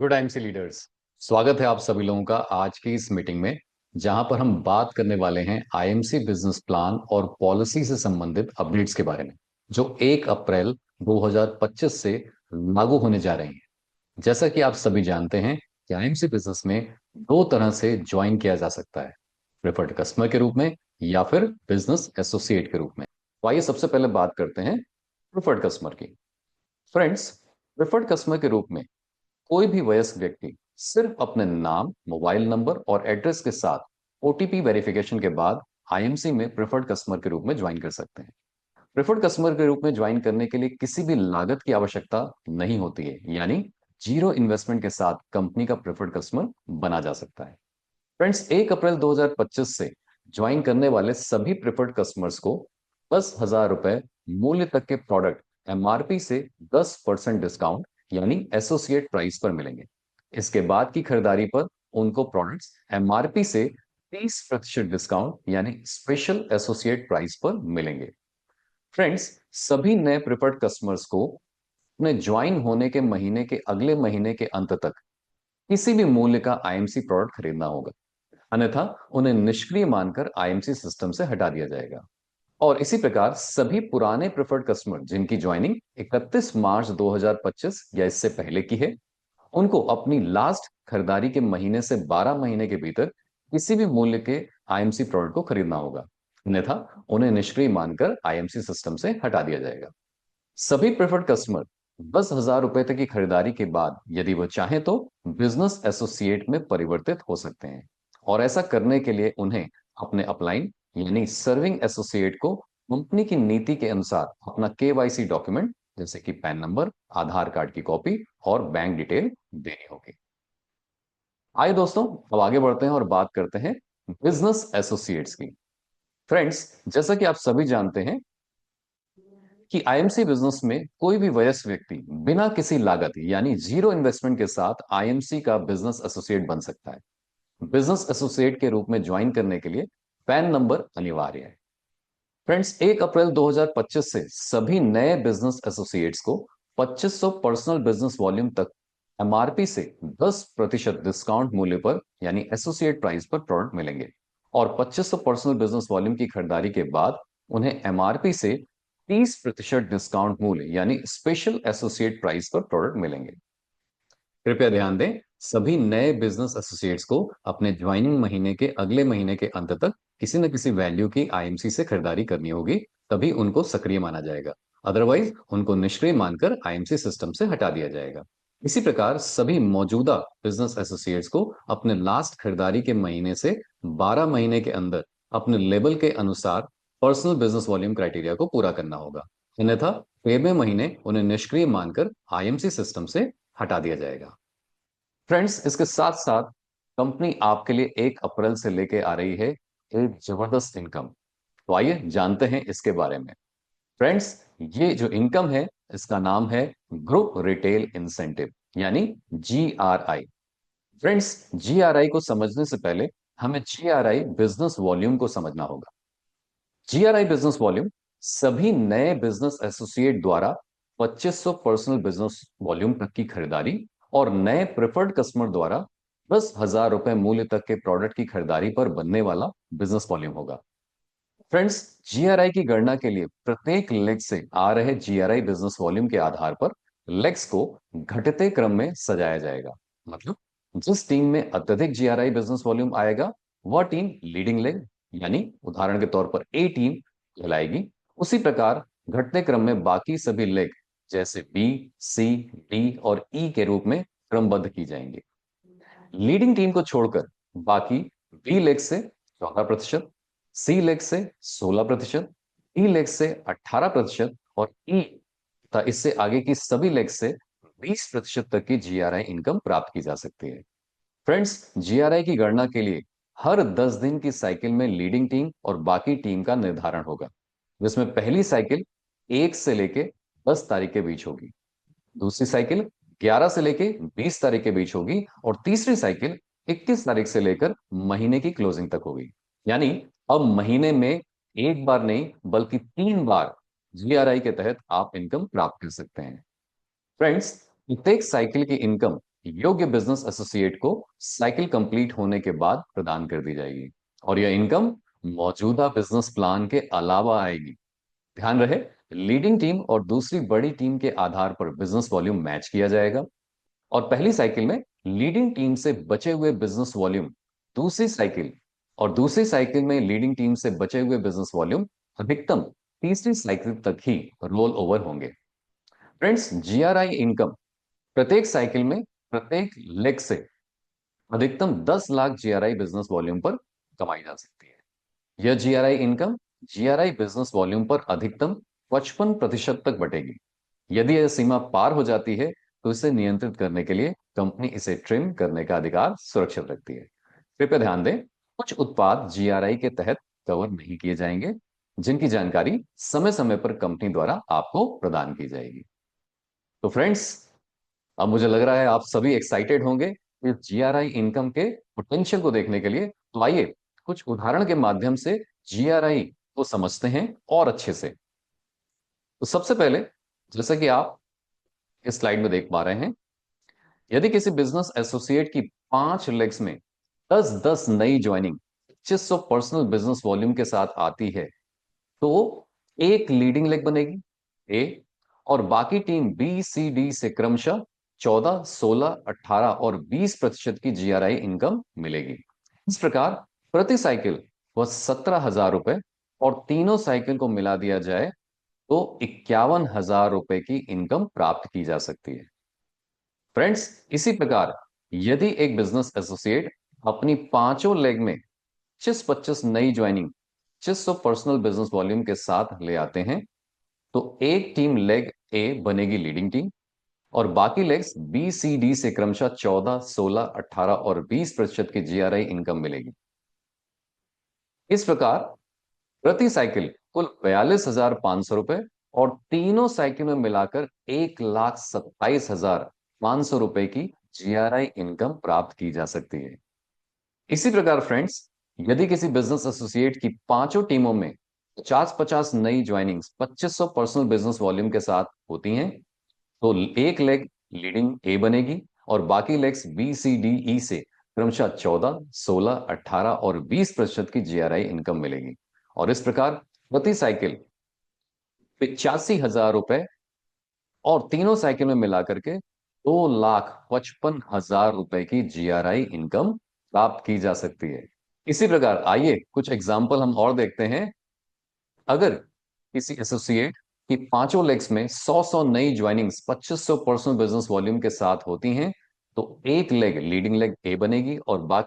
Good IMC leaders. स्वागत है आप सभी लोगों का आज की इस मीटिंग में, जहां पर हम बात करने वाले हैं आईएमसी बिजनेस प्लान और पॉलिसी से संबंधित अपडेट्स के बारे में, जो 1 अप्रैल 2025 से लागू होने जा रही हैं। जैसा कि आप सभी जानते हैं कि आईएमसी बिजनेस में दो तरह से ज्वाइन किया जा सकता है, प्रेफर्ड कस्टमर के रूप में या फिर बिजनेस एसोसिएट के रूप में। तो आइए सबसे पहले बात करते हैं प्रेफर्ड कस्टमर की। फ्रेंड्स, प्रेफर्ड कस्टमर के रूप में कोई भी वयस्क व्यक्ति सिर्फ अपने नाम, मोबाइल नंबर और एड्रेस के साथ ओटीपी वेरिफिकेशन के बाद आईएमसी में प्रेफर्ड कस्टमर के रूप में ज्वाइन कर सकते हैं। प्रेफर्ड कस्टमर के रूप में ज्वाइन करने के लिए किसी भी लागत की आवश्यकता नहीं होती है, यानी जीरो इन्वेस्टमेंट के साथ कंपनी का प्रेफर्ड कस्टमर बना जा सकता है। फ्रेंड्स, 1 अप्रैल 2025 से ज्वाइन करने वाले सभी प्रेफर्ड कस्टमर्स को 10,000 रुपए मूल्य तक के प्रोडक्ट एमआरपी से 10% डिस्काउंट यानी एसोसिएट प्राइस पर मिलेंगे। इसके बाद की खरीदारी पर उनको प्रोडक्ट्स एमआरपी से 30% डिस्काउंट यानी स्पेशल एसोसिएट प्राइस पर मिलेंगे। फ्रेंड्स, सभी नए प्रेफर्ड कस्टमर्स को अपने ज्वाइन होने के महीने के अगले महीने के अंत तक किसी भी मूल्य का आईएमसी प्रोडक्ट खरीदना होगा, अन्यथा उन्हें निष्क्रिय मानकर आईएमसी सिस्टम से हटा दिया जाएगा। और इसी प्रकार सभी पुराने प्रेफर्ड कस्टमर जिनकी ज्वाइनिंग 31 मार्च 2025 या इससे पहले की है, उनको अपनी लास्ट खरीदारी के महीने से 12 महीने के भीतर किसी भी मूल्य के आईएमसी प्रोडक्ट को खरीदना होगा, अन्यथा उन्हें निष्क्रिय मानकर आईएमसी सिस्टम से हटा दिया जाएगा। सभी प्रेफर्ड कस्टमर 10,000 रुपए तक की खरीदारी के बाद यदि वह चाहे तो बिजनेस एसोसिएट में परिवर्तित हो सकते हैं, और ऐसा करने के लिए उन्हें अपने अपलाइन यानी सर्विंग एसोसिएट को कंपनी की नीति के अनुसार अपना केवाईसी डॉक्यूमेंट जैसे कि पैन नंबर, आधार कार्ड की कॉपी और बैंक डिटेल देनी होगी। आइए दोस्तों, अब आगे बढ़ते हैं और बात करते हैं बिजनेस एसोसिएट्स की। फ्रेंड्स, जैसा कि आप सभी जानते हैं कि आईएमसी बिजनेस में कोई भी वयस्क व्यक्ति बिना किसी लागत यानी जीरो इन्वेस्टमेंट के साथ आईएमसी का बिजनेस एसोसिएट बन सकता है। बिजनेस एसोसिएट के रूप में ज्वाइन करने के लिए पैन नंबर अनिवार्य है। फ्रेंड्स, 1 अप्रैल 2025 से सभी नए बिजनेस एसोसिएट्स को 2500 पर्सनल बिजनेस वॉल्यूम तक एमआरपी से 10% डिस्काउंट मूल्य पर यानी एसोसिएट प्राइस पर प्रोडक्ट मिलेंगे, और 2500 पर्सनल बिजनेस वॉल्यूम की खरीदारी के बाद उन्हें एमआरपी से 30% डिस्काउंट मूल्य यानी स्पेशल एसोसिएट प्राइस पर प्रोडक्ट मिलेंगे। कृपया ध्यान दें, सभी नए बिजनेस एसोसिएट्स को अपने ज्वाइनिंग महीने के अगले महीने के अंत तक किसी न किसी वैल्यू की आईएमसी से खरीदारी करनी होगी, तभी उनको सक्रिय माना जाएगा। अदरवाइज उनको निष्क्रिय मानकर आईएमसी सिस्टम से हटा दिया जाएगा। इसी प्रकार सभी मौजूदा बिजनेस एसोसिएट्स को अपने लास्ट खरीदारी के महीने से 12 महीने के अंदर अपने लेवल के अनुसार पर्सनल बिजनेस वॉल्यूम क्राइटेरिया को पूरा करना होगा, अन्यथा 13वें महीने उन्हें निष्क्रिय मानकर आईएमसी सिस्टम से हटा दिया जाएगा। फ्रेंड्स, इसके साथ साथ कंपनी आपके लिए 1 अप्रैल से लेके आ रही है एक जबरदस्त इनकम। तो आइए जानते हैं इसके बारे में। फ्रेंड्स, ये जो इनकम है इसका नाम है ग्रुप रिटेल इंसेंटिव यानी जीआरआई। फ्रेंड्स, जीआरआई को समझने से पहले हमें जीआरआई बिजनेस वॉल्यूम को समझना होगा। जीआरआई बिजनेस वॉल्यूम सभी नए बिजनेस एसोसिएट द्वारा 2500 पर्सनल बिजनेस वॉल्यूम तक की खरीदारी और नए प्रेफर्ड कस्टमर द्वारा 10,000 रुपए मूल्य तक के प्रोडक्ट की खरीदारी पर बनने वाला बिजनेस वॉल्यूम होगा। फ्रेंड्स, जीआरआई की गणना के लिए प्रत्येक लेग से आ रहे जीआरआई बिजनेस वॉल्यूम के आधार पर लेग्स को घटते क्रम में सजाया जाएगा। मतलब जिस टीम में अत्यधिक जीआरआई बिजनेस वॉल्यूम आएगा वह टीम लीडिंग लेग यानी उदाहरण के तौर पर ए टीम कहलाएगी। उसी प्रकार घटते क्रम में बाकी सभी लेग जैसे बी, सी, डी और ई के रूप में क्रमबद्ध की जाएंगी। लीडिंग टीम को छोड़कर बाकी बी लेग से 14%, सी लेग से 16%, ई लेग से 18% और ई तथा इससे आगे की सभी लेग से 20% तक की जीआरआई इनकम प्राप्त की जा सकती है। फ्रेंड्स, जीआरआई की गणना के लिए हर 10 दिन की साइकिल में लीडिंग टीम और बाकी टीम का निर्धारण होगा, जिसमें पहली साइकिल 1 से लेके 10 तारीख के बीच होगी, दूसरी साइकिल 11 से लेके 20 तारीख के बीच होगी और तीसरी साइकिल 21 तारीख से लेकर महीने की क्लोजिंग तक होगी। यानी अब महीने में एक बार नहीं बल्कि 3 बार जीआरआई के तहत आप इनकम प्राप्त कर सकते हैं। फ्रेंड्स, प्रत्येक साइकिल की इनकम योग्य बिजनेस एसोसिएट को साइकिल कंप्लीट होने के बाद प्रदान कर दी जाएगी और यह इनकम मौजूदा बिजनेस प्लान के अलावा आएगी। ध्यान रहे, लीडिंग टीम और दूसरी बड़ी टीम के आधार पर बिजनेस वॉल्यूम मैच किया जाएगा और पहली साइकिल में लीडिंग टीम से बचे हुए बिजनेस वॉल्यूम दूसरी साइकिल और दूसरी साइकिल में लीडिंग टीम से बचे हुए बिजनेस वॉल्यूम अधिकतम तीसरी साइकिल तक ही रोल ओवर होंगे। फ्रेंड्स, जीआरआई इनकम प्रत्येक साइकिल में प्रत्येक लेग से अधिकतम 10 लाख जीआरआई बिजनेस वॉल्यूम पर कमाई जा सकती है। यह GRI income GRI business volume पर अधिकतम 55% तक बढ़ेगी। यदि यह सीमा पार हो जाती है तो इसे नियंत्रित करने के लिए कंपनी इसे ट्रिम करने का अधिकार सुरक्षित रखती है। कृपया ध्यान दें, कुछ उत्पाद जीआरआई के तहत कवर नहीं किए जाएंगे, जिनकी जानकारी समय समय पर कंपनी द्वारा आपको प्रदान की जाएगी। तो फ्रेंड्स, अब मुझे लग रहा है आप सभी एक्साइटेड होंगे इस जीआरआई इनकम के पोटेंशियल को देखने के लिए। तो आइए कुछ उदाहरण के माध्यम से जीआरआई को समझते हैं और अच्छे से। तो सबसे पहले, जैसा कि आप इस स्लाइड में देख पा रहे हैं, यदि किसी बिजनेस एसोसिएट की 5 लेग्स में 10-10 नई ज्वाइनिंग 2500 पर्सनल बिजनेस वॉल्यूम के साथ आती है तो एक लीडिंग लेग बनेगी ए और बाकी टीम बी सी डी से क्रमशः 14, 16, 18 और 20% की जीआरआई इनकम मिलेगी। इस प्रकार प्रति साइकिल वह 17,000 रुपए और तीनों साइकिल को मिला दिया जाए तो 51,000 रुपए की इनकम प्राप्त की जा सकती है। फ्रेंड्स, इसी प्रकार यदि एक बिजनेस एसोसिएट अपनी पांचों लेग में 25-25 नई ज्वाइनिंग 2500 पर्सनल बिजनेस वॉल्यूम के साथ ले आते हैं तो एक टीम लेग ए बनेगी लीडिंग टीम और बाकी लेग्स बी सी डी से क्रमशः 14, 16, 18 और 20% की जीआरआई इनकम मिलेगी। इस प्रकार प्रति साइकिल कुल 42,500 रुपए और तीनों साइकिल में मिलाकर 1,27,500 रुपए की जीआरआई इनकम प्राप्त की जा सकती है। इसी प्रकार फ्रेंड्स, यदि किसी बिजनेस एसोसिएट की पांचों टीमों में 50-50 नई ज्वाइनिंग्स 2500 पर्सनल बिजनेस वॉल्यूम के साथ होती हैं तो एक लेग लीडिंग ए बनेगी और बाकी legs B C D E से क्रमशः 14, 16, 18 और 20% की जीआरआई इनकम मिलेगी और इस प्रकार प्रति साइकिल 85,000 रुपए और तीनों साइकिल में मिलाकर के 2,55,000 रुपए की जीआरआई इनकम प्राप्त की जा सकती है। इसी प्रकार आइए कुछ एग्जाम्पल हम और देखते हैं। अगर किसी एसोसिएट की पांचों लेग्स में 100-100 नई ज्वाइनिंग्स 2500 पर्सनल बिजनेस वॉल्यूम के साथ होती हैं तो एक लेग लीडिंग लेग ए बनेगी और बाकी